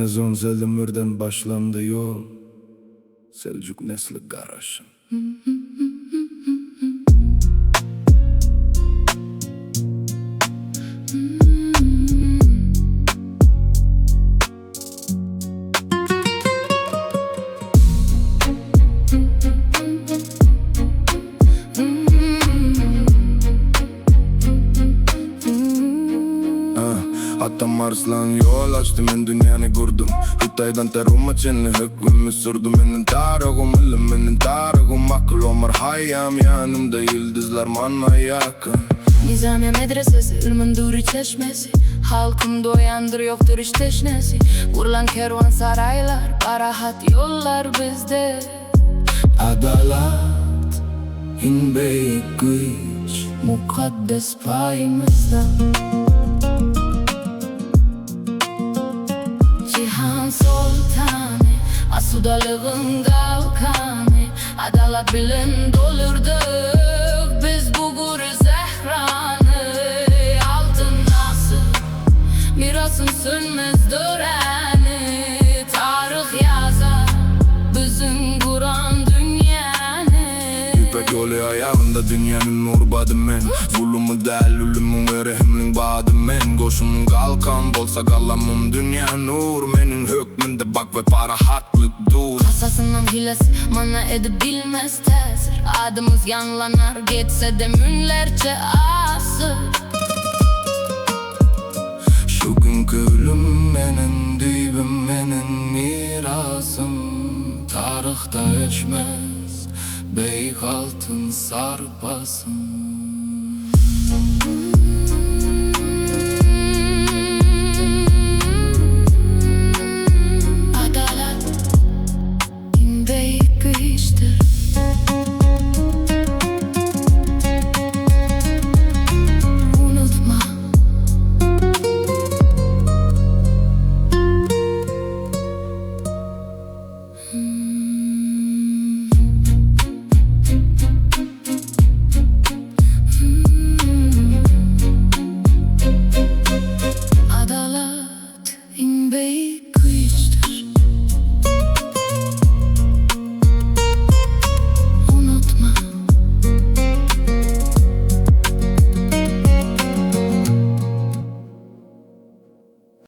Deniz Ömür'den başlandı yol, Selçuk nesli Karaşın. Hatta Mars'lan yol açtım, ben dünyanı kurdum. Hüttaydan teruma çenli hükmümü sürdüm. Benim tarihim, benim tarihim akıl omar hayyam. Yanımda yıldızlar bana yakın. Nizamiye medresesi, ilmin duri çeşmesi. Halkım doyandır, yoktur hiç teşnesi. Vurulan kervansaraylar, barahat yollar bizde. Adalet, in büyük güç, mukaddes payımızda. Cihan sultanı, asudalığın kalkanı. Adalet bilen doldurduk biz bu gurur zehranı. Altın nasıl, mirasın sönmez döreni. Tarih yazar, bizim Kur'an dünyanı. İpek yolu ayağında dünyanın nur badım men. Zulümü del ölümün ve rehimlin badım men. Koşunun kalkan bolsa kalamım dünya nur. Menin hükmünde bak ve para hatlık dur. Kasasının hilesi mana edip bilmez tesir. Adımız yanlanar geçse de münlerce asır. Şu günkü ölüm menin, dibim menin mirasım. Tarihta geçmez, beyik altın sarpasın.